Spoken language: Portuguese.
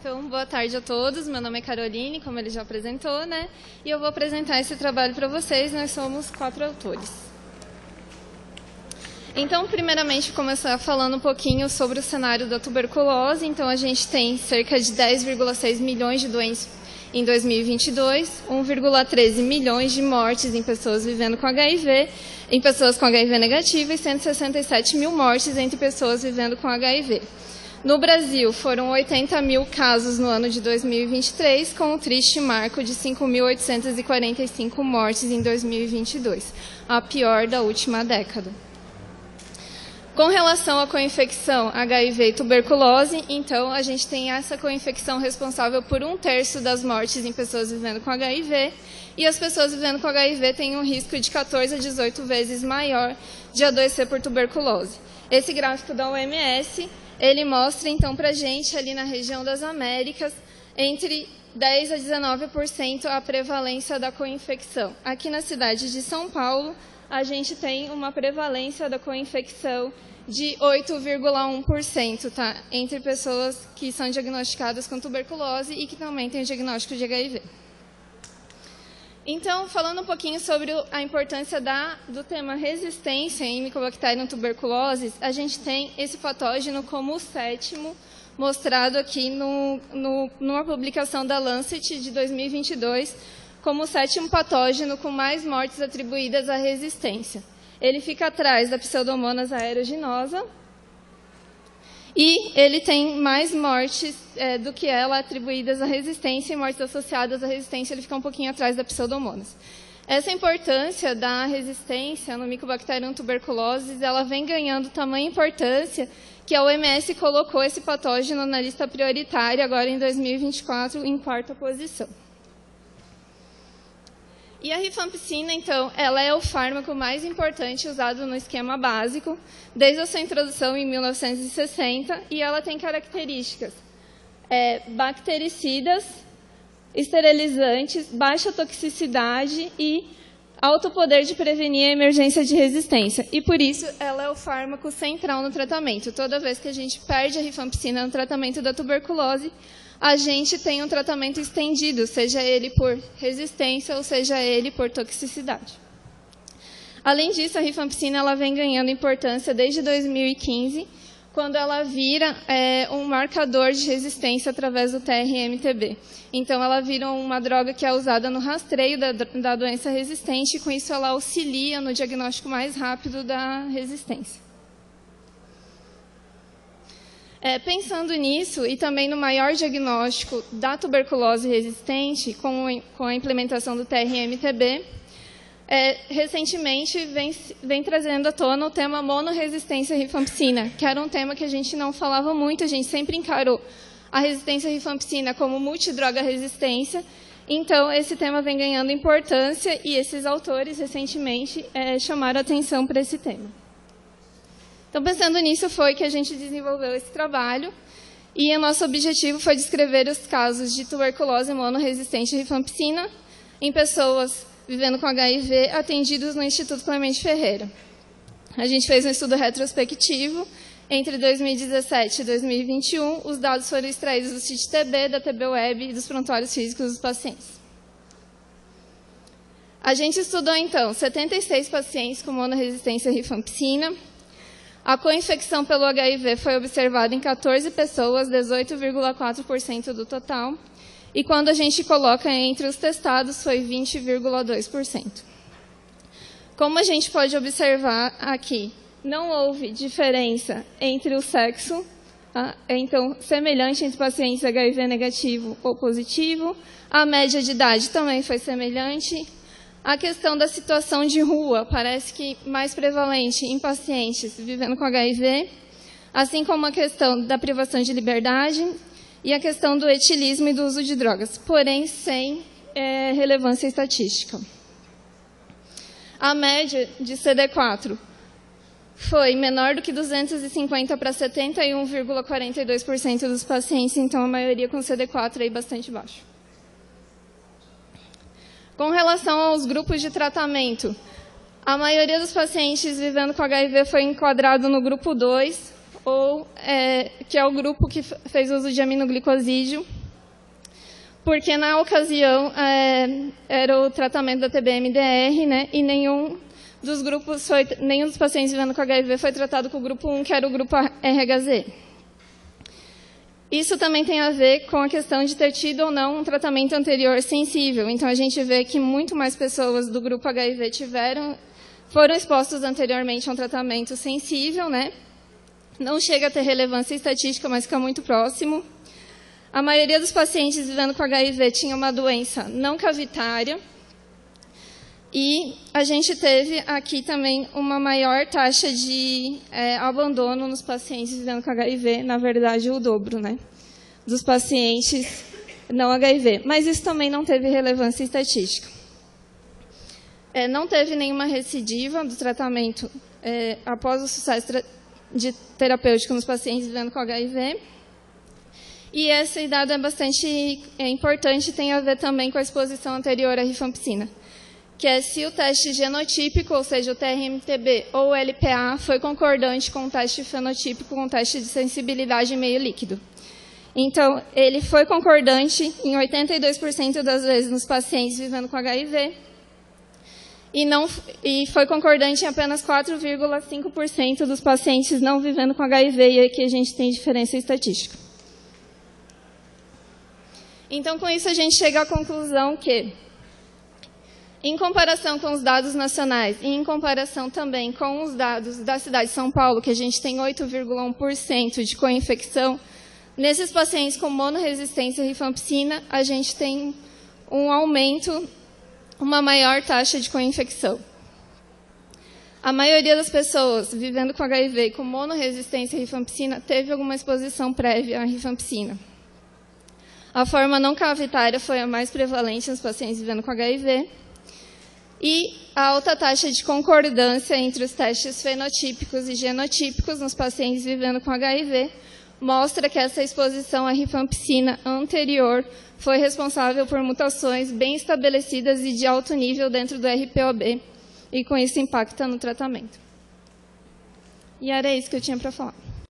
Então, boa tarde a todos. Meu nome é Caroline, como ele já apresentou, né? E eu vou apresentar esse trabalho para vocês. Nós somos 4 autores. Então, primeiramente, começar falando um pouquinho sobre o cenário da tuberculose. Então, a gente tem cerca de 10,6 milhões de doentes em 2022, 1,13 milhões de mortes em pessoas vivendo com HIV, em pessoas com HIV negativo e 167 mil mortes entre pessoas vivendo com HIV. No Brasil, foram 80 mil casos no ano de 2023, com um triste marco de 5.845 mortes em 2022, a pior da última década. Com relação à coinfecção HIV e tuberculose, então, a gente tem essa coinfecção responsável por 1/3 das mortes em pessoas vivendo com HIV, e as pessoas vivendo com HIV têm um risco de 14 a 18 vezes maior de adoecer por tuberculose. Esse gráfico da OMS, ele mostra, então, para a gente, ali na região das Américas, entre 10% a 19% a prevalência da coinfecção. Aqui na cidade de São Paulo, a gente tem uma prevalência da coinfecção de 8,1%, tá? Entre pessoas que são diagnosticadas com tuberculose e que também têm o diagnóstico de HIV. Então, falando um pouquinho sobre a importância do tema resistência em Mycobacterium tuberculosis, a gente tem esse patógeno como o 7º, mostrado aqui numa publicação da Lancet de 2022, como o 7º patógeno com mais mortes atribuídas à resistência. Ele fica atrás da Pseudomonas aeruginosa e ele tem mais mortes do que ela atribuídas à resistência, e mortes associadas à resistência ele fica um pouquinho atrás da Pseudomonas. Essa importância da resistência no Mycobacterium tuberculosis, ela vem ganhando tamanha importância que a OMS colocou esse patógeno na lista prioritária agora em 2024 em 4ª posição. E a rifampicina, então, ela é o fármaco mais importante usado no esquema básico, desde a sua introdução em 1960, e ela tem características bactericidas, esterilizantes, baixa toxicidade e alto poder de prevenir a emergência de resistência. E, por isso, ela é o fármaco central no tratamento. Toda vez que a gente perde a rifampicina no tratamento da tuberculose, a gente tem um tratamento estendido, seja ele por resistência ou seja ele por toxicidade. Além disso, a rifampicina ela vem ganhando importância desde 2015, quando ela vira um marcador de resistência através do TRMTB. Então, ela vira uma droga que é usada no rastreio da doença resistente, e com isso ela auxilia no diagnóstico mais rápido da resistência. Pensando nisso, e também no maior diagnóstico da tuberculose resistente, com a implementação do TRMTB, recentemente vem trazendo à tona o tema monoresistência à rifampicina, que era um tema que a gente não falava muito, a gente sempre encarou a resistência à rifampicina como multidroga resistência. Então, esse tema vem ganhando importância e esses autores, recentemente, chamaram atenção para esse tema. Então, pensando nisso, foi que a gente desenvolveu esse trabalho, e o nosso objetivo foi descrever os casos de tuberculose monoresistente à rifampicina em pessoas vivendo com HIV atendidos no Instituto Clemente Ferreira. A gente fez um estudo retrospectivo entre 2017 e 2021. Os dados foram extraídos do CIT-TB, da TB-Web e dos prontuários físicos dos pacientes. A gente estudou, então, 76 pacientes com monoresistência à rifampicina. A coinfecção pelo HIV foi observada em 14 pessoas, 18,4% do total. E quando a gente coloca entre os testados, foi 20,2%. Como a gente pode observar aqui, não houve diferença entre o sexo, então, semelhante entre pacientes HIV negativo ou positivo. A média de idade também foi semelhante. A questão da situação de rua parece que mais prevalente em pacientes vivendo com HIV, assim como a questão da privação de liberdade e a questão do etilismo e do uso de drogas, porém sem relevância estatística. A média de CD4 foi menor do que 250 para 71,42% dos pacientes, então a maioria com CD4 aí bastante baixo. Com relação aos grupos de tratamento, a maioria dos pacientes vivendo com HIV foi enquadrado no grupo 2, que é o grupo que fez uso de aminoglicosídeo, porque na ocasião era o tratamento da TBMDR, né, e nenhum dos pacientes vivendo com HIV foi tratado com o grupo 1, que era o grupo RHZ. Isso também tem a ver com a questão de ter tido ou não um tratamento anterior sensível. Então, a gente vê que muito mais pessoas do grupo HIV foram expostas anteriormente a um tratamento sensível, né? Não chega a ter relevância estatística, mas fica muito próximo. A maioria dos pacientes vivendo com HIV tinha uma doença não cavitária. E a gente teve aqui também uma maior taxa de abandono nos pacientes vivendo com HIV, na verdade o dobro, né, dos pacientes não HIV. Mas isso também não teve relevância estatística. Não teve nenhuma recidiva do tratamento após o sucesso terapêutico nos pacientes vivendo com HIV. E esse dado é bastante importante, tem a ver também com a exposição anterior à rifampicina, que é se o teste genotípico, ou seja, o TRMTB ou o LPA, foi concordante com o teste fenotípico, com o teste de sensibilidade em meio líquido. Então, ele foi concordante em 82% das vezes nos pacientes vivendo com HIV e foi concordante em apenas 4,5% dos pacientes não vivendo com HIV, e aqui a gente tem diferença estatística. Então, com isso, a gente chega à conclusão que, em comparação com os dados nacionais e em comparação também com os dados da cidade de São Paulo, que a gente tem 8,1% de co-infecção, nesses pacientes com monoresistência à rifampicina, a gente tem um aumento, uma maior taxa de co-infecção. A maioria das pessoas vivendo com HIV com monoresistência à rifampicina teve alguma exposição prévia à rifampicina. A forma não cavitária foi a mais prevalente nos pacientes vivendo com HIV. E a alta taxa de concordância entre os testes fenotípicos e genotípicos nos pacientes vivendo com HIV mostra que essa exposição à rifampicina anterior foi responsável por mutações bem estabelecidas e de alto nível dentro do RPOB, e com isso impacta no tratamento. E era isso que eu tinha para falar.